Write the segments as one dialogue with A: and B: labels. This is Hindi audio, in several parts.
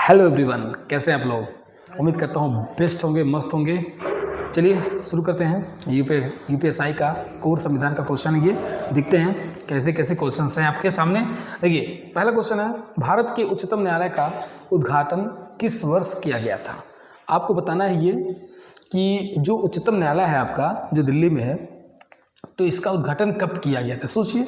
A: हेलो एवरीवन, कैसे हैं आप लोग। उम्मीद करता हूँ बेस्ट होंगे, मस्त होंगे। चलिए शुरू करते हैं। यूपीएसआई का कोर संविधान का क्वेश्चन है, ये देखते हैं कैसे कैसे क्वेश्चन हैं आपके सामने। देखिए पहला क्वेश्चन है, भारत के उच्चतम न्यायालय का उद्घाटन किस वर्ष किया गया था। आपको बताना है ये कि जो उच्चतम न्यायालय है आपका, जो दिल्ली में है, तो इसका उद्घाटन कब किया गया था। सोचिए,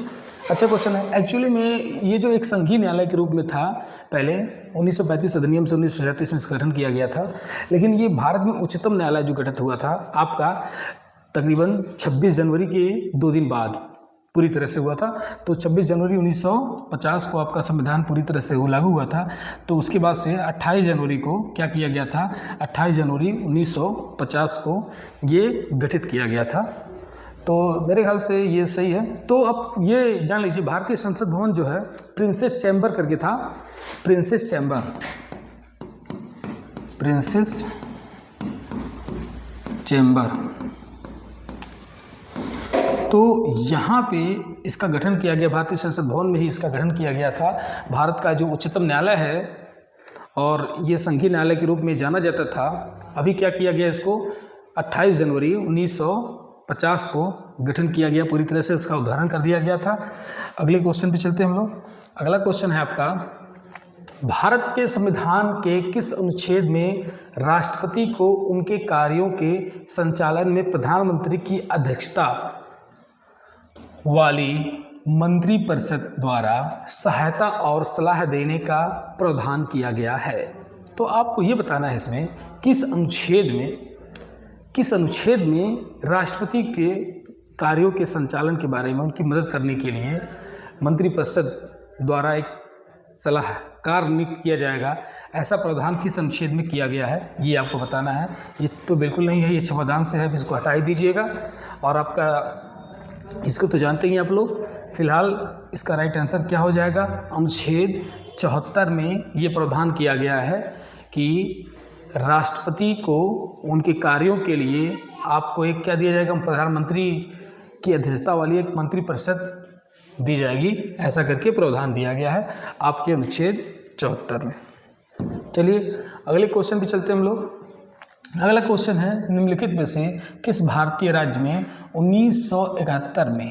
A: अच्छा क्वेश्चन है। एक्चुअली में ये जो एक संघीय न्यायालय के रूप में था, पहले 1935 अधिनियम से 1937 में इसका गठन किया गया था, लेकिन ये भारत में उच्चतम न्यायालय जो गठित हुआ था आपका तकरीबन 26 जनवरी के 2 दिन बाद पूरी तरह से हुआ था। तो 26 जनवरी 1950 को आपका संविधान पूरी तरह से लागू हुआ था। तो उसके बाद से 28 जनवरी को क्या किया गया था, 28 जनवरी 1950 को ये गठित किया गया था। तो मेरे ख्याल से ये सही है। तो अब ये जान लीजिए, भारतीय संसद भवन जो है प्रिंसेस चैम्बर करके था, प्रिंसेस चैम्बर। तो यहाँ पे इसका गठन किया गया, भारतीय संसद भवन में ही इसका गठन किया गया था। भारत का जो उच्चतम न्यायालय है और ये संघीय न्यायालय के रूप में जाना जाता था, अभी क्या किया गया, इसको 28 जनवरी 1950 को गठन किया गया, पूरी तरह से इसका उद्घाटन कर दिया गया था। अगले क्वेश्चन पे चलते हैं हम लोग। अगला क्वेश्चन है आपका, भारत के संविधान के किस अनुच्छेद में राष्ट्रपति को उनके कार्यों के संचालन में प्रधानमंत्री की अध्यक्षता वाली मंत्रिपरिषद द्वारा सहायता और सलाह देने का प्रावधान किया गया है। तो आपको ये बताना है इसमें किस अनुच्छेद में राष्ट्रपति के कार्यों के संचालन के बारे में उनकी मदद करने के लिए मंत्रिपरिषद द्वारा एक सलाहकार नियुक्त किया जाएगा, ऐसा प्रावधान किस अनुच्छेद में किया गया है, ये आपको बताना है। ये तो बिल्कुल नहीं है, ये क्षमादान से है, इसको हटा ही दीजिएगा। और आपका इसको तो जानते ही आप लोग। फिलहाल इसका राइट आंसर क्या हो जाएगा, अनुच्छेद 74 में ये प्रावधान किया गया है कि राष्ट्रपति को उनके कार्यों के लिए आपको एक क्या दिया जाएगा, प्रधानमंत्री की अध्यक्षता वाली एक मंत्रिपरिषद दी जाएगी, ऐसा करके प्रावधान दिया गया है आपके अनुच्छेद 74 में। चलिए अगले क्वेश्चन पे चलते हैं हम लोग। अगला क्वेश्चन है, निम्नलिखित में से किस भारतीय राज्य में 1971 में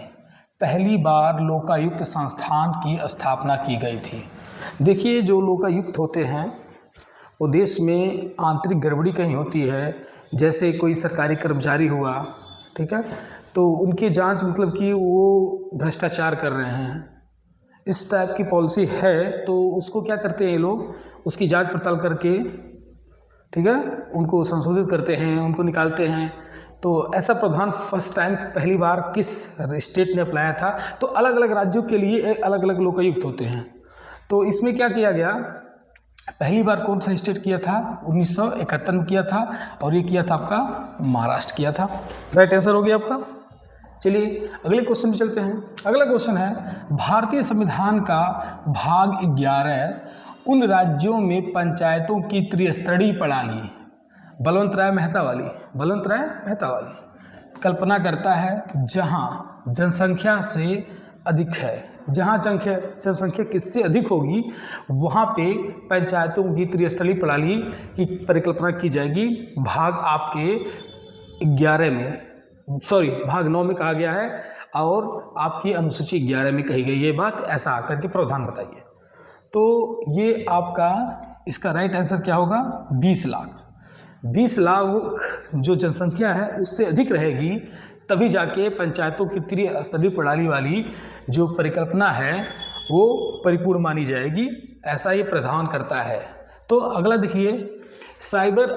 A: पहली बार लोकायुक्त संस्थान की स्थापना की गई थी। देखिए, जो लोकायुक्त होते हैं वो देश में आंतरिक गड़बड़ी कहीं होती है, जैसे कोई सरकारी कर्मचारी हुआ, ठीक है, तो उनकी जांच, मतलब कि वो भ्रष्टाचार कर रहे हैं, इस टाइप की पॉलिसी है, तो उसको क्या करते हैं ये लोग, उसकी जांच पड़ताल करके, ठीक है, उनको संशोधित करते हैं, उनको निकालते हैं। तो ऐसा प्रावधान फर्स्ट टाइम पहली बार किस स्टेट ने अपनाया था। तो अलग अलग राज्यों के लिए अलग अलग लोकायुक्त होते हैं। तो इसमें क्या किया गया, पहली बार कौन सा स्टेट किया था, 1971 में किया था, और ये किया था आपका महाराष्ट्र किया था। राइट आंसर हो गया आपका। चलिए अगले क्वेश्चन पे चलते हैं। अगला क्वेश्चन है, भारतीय संविधान का भाग 11 उन राज्यों में पंचायतों की त्रिस्तरीय प्रणाली बलवंत राय मेहता वाली कल्पना करता है, जहां जनसंख्या से अधिक है, जहाँ जनसंख्या किससे अधिक होगी वहाँ पे पंचायतों की त्रिस्तरीय प्रणाली की परिकल्पना की जाएगी। भाग आपके 11 में, भाग 9 में कहा गया है, और आपकी अनुसूची 11 में कही गई ये बात, ऐसा आकर के प्रावधान बताइए। तो ये आपका इसका राइट आंसर क्या होगा, 20 लाख। 20 लाख जो जनसंख्या है उससे अधिक रहेगी, तभी जाके पंचायतों की त्रिस्तरीय प्रणाली वाली जो परिकल्पना है वो परिपूर्ण मानी जाएगी, ऐसा ये प्रावधान करता है। तो अगला देखिए, साइबर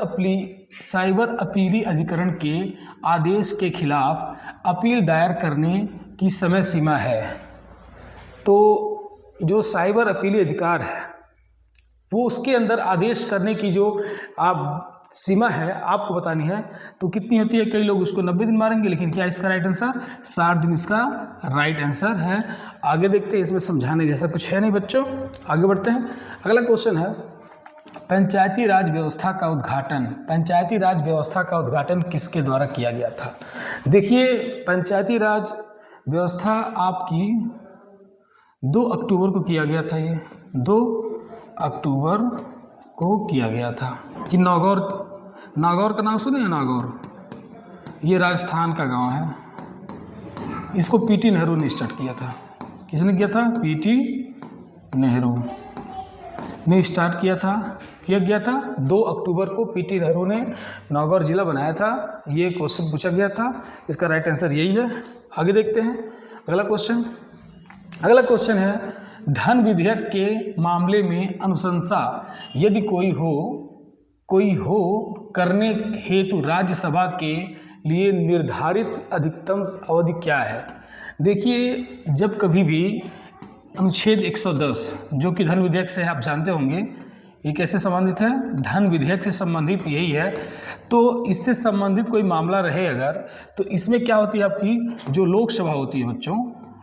A: अपीली अधिकरण के आदेश के खिलाफ अपील दायर करने की समय सीमा है। तो जो साइबर अपीली अधिकार है वो उसके अंदर आदेश करने की जो आप सीमा है आपको बतानी है, तो कितनी होती है। कई लोग उसको 90 दिन मारेंगे, लेकिन क्या इसका राइट आंसर 60 दिन इसका राइट आंसर है। आगे देखते हैं, इसमें समझाने जैसा कुछ है नहीं बच्चों, आगे बढ़ते हैं। अगला क्वेश्चन है, पंचायती राज व्यवस्था का उद्घाटन किसके द्वारा किया गया था। देखिए, पंचायती राज व्यवस्था आपकी 2 अक्टूबर को किया गया था। ये 2 अक्टूबर को किया गया था? कि नागौर, नागौर का नाम सुने हैं? नागौर ये राजस्थान का गांव है। इसको पीटी नेहरू ने स्टार्ट किया था। किसने किया था? पीटी नेहरू ने स्टार्ट किया गया था। 2 अक्टूबर को पीटी नेहरू ने नागौर जिला बनाया था। ये क्वेश्चन पूछा गया था, इसका राइट आंसर यही है। आगे देखते हैं अगला क्वेश्चन। अगला क्वेश्चन है, धन विधेयक के मामले में अनुशंसा यदि कोई हो करने हेतु राज्यसभा के लिए निर्धारित अधिकतम अवधि क्या है? देखिए, जब कभी भी अनुच्छेद 110 जो कि धन विधेयक से आप जानते होंगे, ये कैसे संबंधित है? धन विधेयक से संबंधित यही है। तो इससे संबंधित कोई मामला रहे अगर, तो इसमें क्या होती है, आपकी जो लोकसभा होती है बच्चों,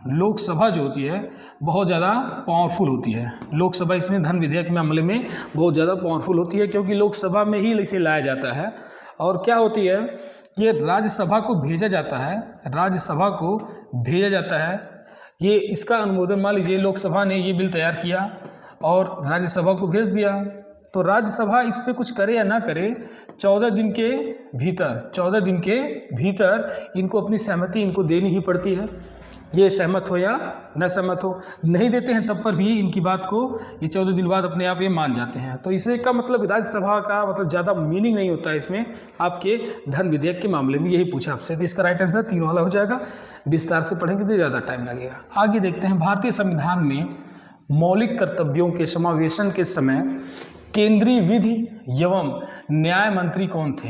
A: लोकसभा जो होती है बहुत ज़्यादा पावरफुल होती है। लोकसभा इसमें धन विधेयक के मामले में बहुत ज़्यादा पावरफुल होती है, क्योंकि लोकसभा में ही इसे लाया जाता है। और क्या होती है, ये राज्यसभा को भेजा जाता है, राज्यसभा को भेजा जाता है। ये इसका अनुमोदन, मान लीजिए लोकसभा ने ये बिल तैयार किया और राज्यसभा को भेज दिया, तो राज्यसभा इस पर कुछ करे या ना करे, 14 दिन के भीतर इनको अपनी सहमति इनको देनी ही पड़ती है। ये सहमत हो या न सहमत हो, नहीं देते हैं तब पर भी इनकी बात को ये 14 दिन बाद अपने आप ये मान जाते हैं। तो इसे का मतलब राज्यसभा का मतलब ज़्यादा मीनिंग नहीं होता है इसमें, आपके धन विधेयक के मामले में यही पूछा आपसे। तो इसका राइट आंसर 3 वाला हो जाएगा। विस्तार से पढ़ेंगे तो ज़्यादा टाइम लगेगा। आगे देखते हैं, भारतीय संविधान में मौलिक कर्तव्यों के समावेशन के समय केंद्रीय विधि एवं न्याय मंत्री कौन थे?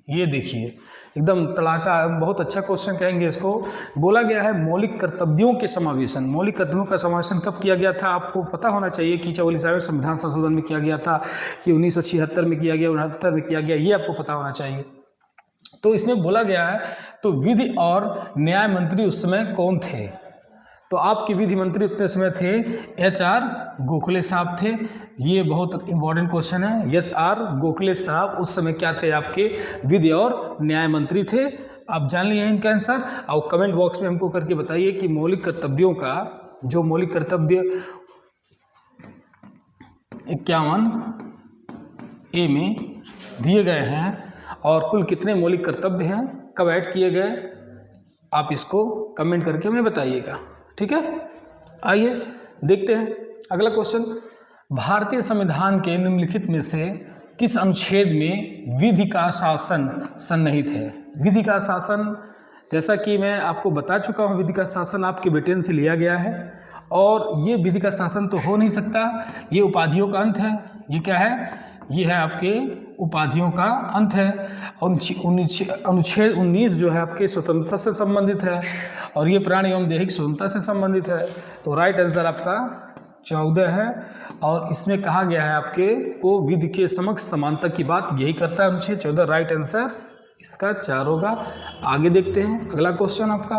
A: ये देखिए, एकदम तड़ाका, बहुत अच्छा क्वेश्चन कहेंगे इसको। बोला गया है मौलिक कर्तव्यों के समावेशन। मौलिक कर्तव्यों का समावेशन कब किया गया था? आपको पता होना चाहिए कि 44वें संविधान संशोधन में किया गया था, कि 1976 में किया गया, 69 में किया गया, ये आपको पता होना चाहिए। तो इसमें बोला गया है, तो विधि और न्याय मंत्री उस समय कौन थे? तो आपके विधि मंत्री उतने समय थे HR गोखले साहब थे। ये बहुत इंपॉर्टेंट क्वेश्चन है। HR गोखले साहब उस समय क्या थे? आपके विधि और न्याय मंत्री थे। आप जान लिए इनका आंसर, और कमेंट बॉक्स में हमको करके बताइए कि मौलिक कर्तव्यों का जो मौलिक कर्तव्य 51A में दिए गए हैं और कुल कितने मौलिक कर्तव्य हैं, कब ऐड किए गए, आप इसको कमेंट करके हमें बताइएगा। ठीक है, आइए देखते हैं अगला क्वेश्चन। भारतीय संविधान के निम्नलिखित में से किस अनुच्छेद में विधि का शासन सन्निहित है? विधि का शासन, जैसा कि मैं आपको बता चुका हूँ, विधि का शासन आपके ब्रिटेन से लिया गया है और ये विधि का शासन तो हो नहीं सकता, ये उपाधियों का अंत है। ये क्या है? ये है आपके उपाधियों का अंत है। अनुच्छेद 19 जो है आपके स्वतंत्रता से संबंधित है और ये प्राण एवं दैहिक स्वतंत्रता से संबंधित है। तो राइट आंसर आपका 14 है और इसमें कहा गया है आपके को विधि के समक्ष समानता की बात यही करता है अनुच्छेद 14। राइट आंसर इसका 4 होगा। आगे देखते हैं अगला क्वेश्चन आपका,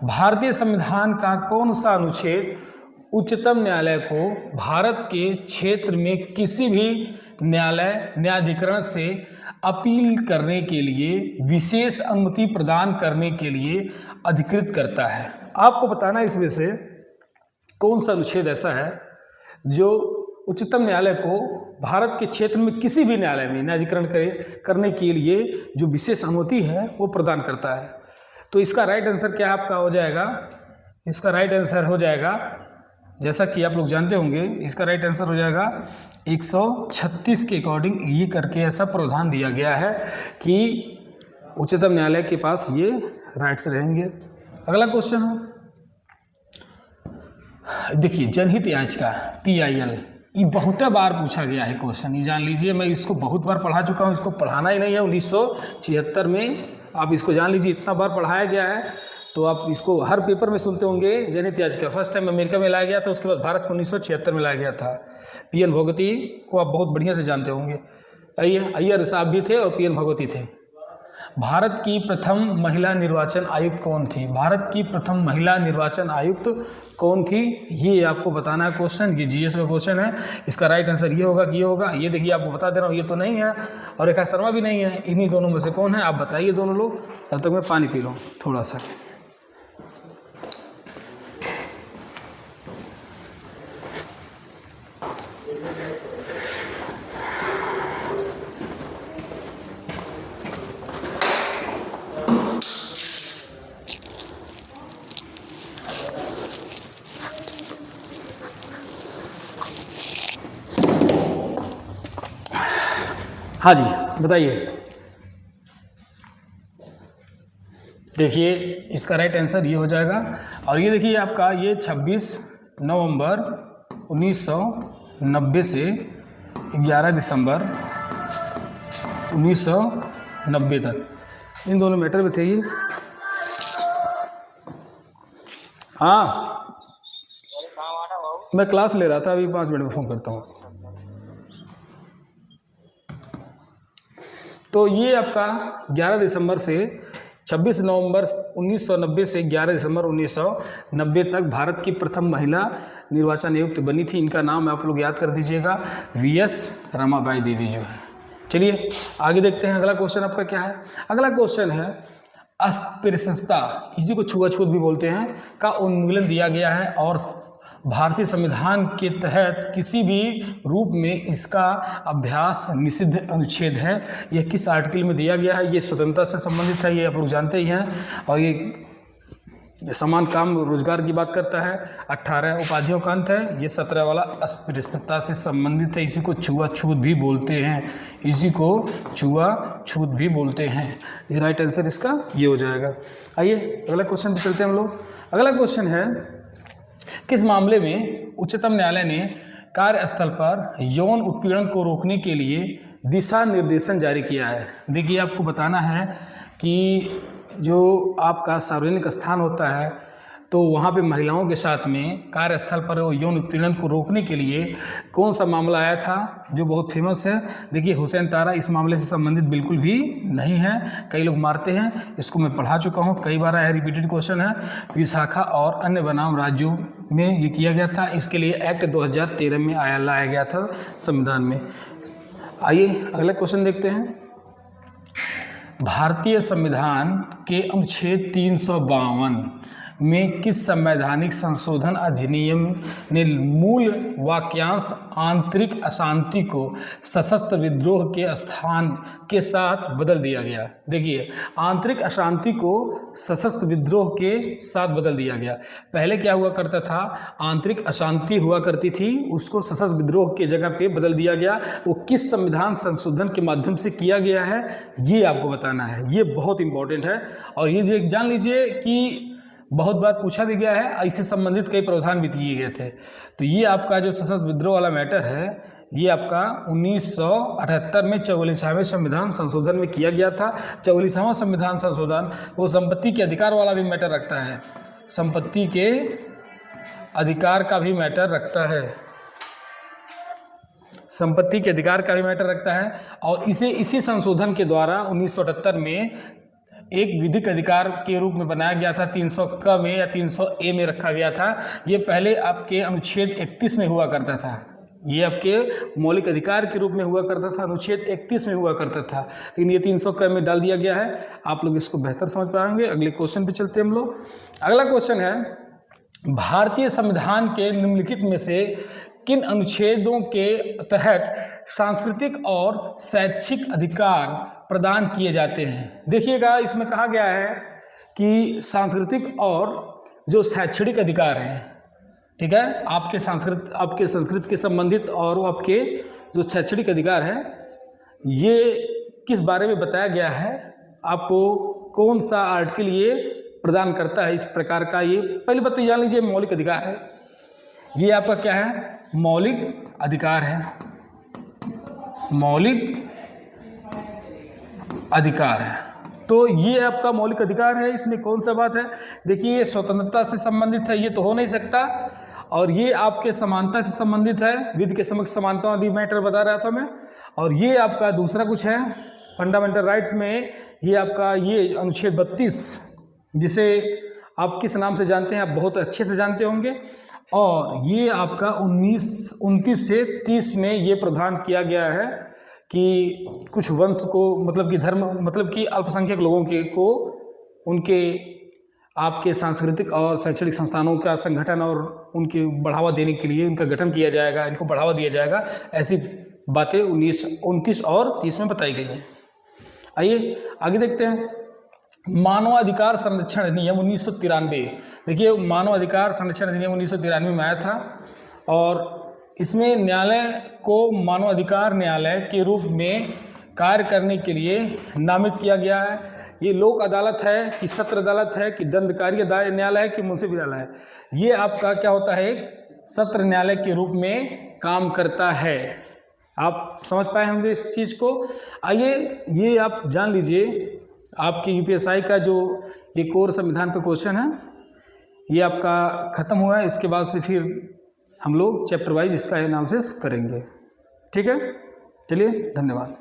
A: भारतीय संविधान का कौन सा अनुच्छेद उच्चतम न्यायालय को भारत के क्षेत्र में किसी भी न्यायाधिकरण से अपील करने के लिए विशेष अनुमति प्रदान करने के लिए अधिकृत करता है? आपको बताना है इसमें से कौन सा अनुच्छेद ऐसा है जो उच्चतम न्यायालय को भारत के क्षेत्र में किसी भी न्यायालय में न्यायाधिकरण करने के लिए जो विशेष अनुमति है वो प्रदान करता है। तो इसका राइट आंसर क्या आपका हो जाएगा? इसका राइट आंसर हो जाएगा, जैसा कि आप लोग जानते होंगे, इसका राइट आंसर हो जाएगा 136 के अकॉर्डिंग ये करके ऐसा प्रावधान दिया गया है कि उच्चतम न्यायालय के पास ये राइट्स रहेंगे। अगला क्वेश्चन है, देखिए जनहित याचिका PIL, ये बहुत बार पूछा गया है क्वेश्चन, ये जान लीजिए। मैं इसको बहुत बार पढ़ा चुका हूँ, इसको पढ़ाना ही नहीं है। 1976 में आप इसको जान लीजिए, इतना बार पढ़ाया गया है। तो आप इसको हर पेपर में सुनते होंगे। जनहित याचिका फर्स्ट टाइम अमेरिका में लाया गया था, उसके बाद भारत को 1976 में लाया गया था। PN भगवती को आप बहुत बढ़िया से जानते होंगे। अय्यर साहब भी थे और PN भगवती थे। भारत की प्रथम महिला निर्वाचन आयुक्त कौन थी? भारत की प्रथम महिला निर्वाचन आयुक्त कौन थी? ये आपको बताना है क्वेश्चन, ये GS का क्वेश्चन है। इसका राइट आंसर ये होगा कि ये होगा। ये देखिए आपको बता दे रहा हूँ, ये तो नहीं है और रेखा शर्मा भी नहीं है। इन्हीं दोनों में से कौन है आप बताइए दोनों लोग। तब तक मैं पानी पी लूँ थोड़ा सा। हाँ जी बताइए। देखिए इसका राइट आंसर ये हो जाएगा। और ये देखिए आपका ये 26 नवंबर 1990 से 11 दिसंबर 1990 तक इन दोनों मैटर में थे ये। हाँ मैं क्लास ले रहा था, अभी 5 मिनट में फ़ोन करता हूँ। तो ये आपका 11 दिसंबर से 26 नवंबर 1990 से 11 दिसंबर 1990 तक भारत की प्रथम महिला निर्वाचन आयुक्त बनी थी। इनका नाम आप लोग याद कर दीजिएगा, वीएस रमाबाई देवी जो है। चलिए आगे देखते हैं अगला क्वेश्चन आपका क्या है। अगला क्वेश्चन है अस्पृश्यता, इसी को छुआछूत भी बोलते हैं, का उन्मूलन दिया गया है और भारतीय संविधान के तहत किसी भी रूप में इसका अभ्यास निषिद्ध अनुच्छेद है। यह किस आर्टिकल में दिया गया है? ये स्वतंत्रता से संबंधित है, ये आप लोग जानते ही हैं। और ये समान काम रोजगार की बात करता है। 18 उपाधियों का अंत है। ये 17 वाला अस्पृश्यता से संबंधित है। इसी को छुआछूत भी बोलते हैं, इसी को छुआछूत भी बोलते हैं। ये राइट आंसर इसका ये हो जाएगा। आइए अगला क्वेश्चन पे चलते हैं हम लोग। अगला क्वेश्चन है किस मामले में उच्चतम न्यायालय ने कार्यस्थल पर यौन उत्पीड़न को रोकने के लिए दिशा निर्देशन जारी किया है? देखिए आपको बताना है कि जो आपका सार्वजनिक स्थान होता है तो वहाँ पे महिलाओं के साथ में कार्यस्थल पर यौन उत्पीड़न को रोकने के लिए कौन सा मामला आया था जो बहुत फेमस है? देखिए हुसैन तारा इस मामले से संबंधित बिल्कुल भी नहीं है। कई लोग मारते हैं, इसको मैं पढ़ा चुका हूँ, कई बार आया, रिपीटेड क्वेश्चन है। विशाखा और अन्य बनाम राज्यों में ये किया गया था। इसके लिए एक्ट 2013 में लाया गया था संविधान में। आइए अगला क्वेश्चन देखते हैं। भारतीय संविधान के अनुच्छेद 352 में किस संवैधानिक संशोधन अधिनियम ने मूल वाक्यांश आंतरिक अशांति को सशस्त्र विद्रोह के स्थान के साथ बदल दिया गया? देखिए आंतरिक अशांति को सशस्त्र विद्रोह के साथ बदल दिया गया। पहले क्या हुआ करता था? आंतरिक अशांति हुआ करती थी, उसको सशस्त्र विद्रोह के जगह पे बदल दिया गया। वो किस संविधान संशोधन के माध्यम से किया गया है ये आपको बताना है। ये बहुत इंपॉर्टेंट है और ये जान लीजिए कि बहुत बार पूछा भी गया है, इससे संबंधित कई प्रावधान भी किए गए थे। तो ये आपका जो सशस्त्र विद्रोह वाला मैटर है ये आपका 1978 में 44वें संविधान संशोधन में किया गया था। 44वां संविधान संशोधन वो संपत्ति के अधिकार वाला भी मैटर रखता है, संपत्ति के अधिकार का भी मैटर रखता है, संपत्ति के अधिकार का भी मैटर रखता है। और इसी संशोधन के द्वारा 1978 में एक विधिक अधिकार के रूप में बनाया गया था। 300 क में या 300A में रखा गया था। ये पहले आपके अनुच्छेद 31 में हुआ करता था, ये आपके मौलिक अधिकार के रूप में हुआ करता था, अनुच्छेद 31 में हुआ करता था, लेकिन ये 300 क में डाल दिया गया है। आप लोग इसको बेहतर समझ पाएंगे। अगले क्वेश्चन पे चलते हैं हम लोग। अगला क्वेश्चन है भारतीय संविधान के निम्नलिखित में से किन अनुच्छेदों के तहत सांस्कृतिक और शैक्षिक अधिकार प्रदान किए जाते हैं? देखिएगा इसमें कहा गया है कि सांस्कृतिक और जो शैक्षणिक अधिकार हैं, ठीक है, आपके संस्कृति के संबंधित और आपके जो शैक्षणिक अधिकार हैं, ये किस बारे में बताया गया है? आपको कौन सा आर्टिकल ये प्रदान करता है इस प्रकार का? ये पहली बात तो जान लीजिए मौलिक अधिकार है। ये आपका क्या है? मौलिक अधिकार है, मौलिक अधिकार है। तो ये आपका मौलिक अधिकार है। इसमें कौन सा बात है? देखिए ये स्वतंत्रता से संबंधित है, ये तो हो नहीं सकता। और ये आपके समानता से संबंधित है, विधि के समक्ष समानता आदि मैटर बता रहा था मैं। और ये आपका दूसरा कुछ है फंडामेंटल राइट्स में, ये आपका ये अनुच्छेद 32 जिसे आप किस नाम से जानते हैं, आप बहुत अच्छे से जानते होंगे। और ये आपका 29 से 30 में ये प्रावधान किया गया है कि कुछ वंश को मतलब कि धर्म मतलब कि अल्पसंख्यक लोगों के को उनके आपके सांस्कृतिक और शैक्षणिक संस्थानों का संगठन और उनके बढ़ावा देने के लिए उनका गठन किया जाएगा, इनको बढ़ावा दिया जाएगा। ऐसी बातें 29 और 30 में बताई गई हैं। आइए आगे देखते हैं। मानवाधिकार संरक्षण अधिनियम 1993। देखिए मानवाधिकार संरक्षण अधिनियम 1993 में आया था और इसमें न्यायालय को मानवाधिकार न्यायालय के रूप में कार्य करने के लिए नामित किया गया है। ये लोक अदालत है कि सत्र अदालत है कि दंडकारी न्यायालय है कि मुंसिफ न्यायालय है, ये आपका क्या होता है, एक सत्र न्यायालय के रूप में काम करता है। आप समझ पाए होंगे इस चीज़ को। आइए ये आप जान लीजिए, आपकी यूपीएसआई का जो ये कोर संविधान का क्वेश्चन है ये आपका ख़त्म हुआ है। इसके बाद से फिर हम लोग चैप्टर वाइज इसका एनालिसिस करेंगे। ठीक है, चलिए धन्यवाद।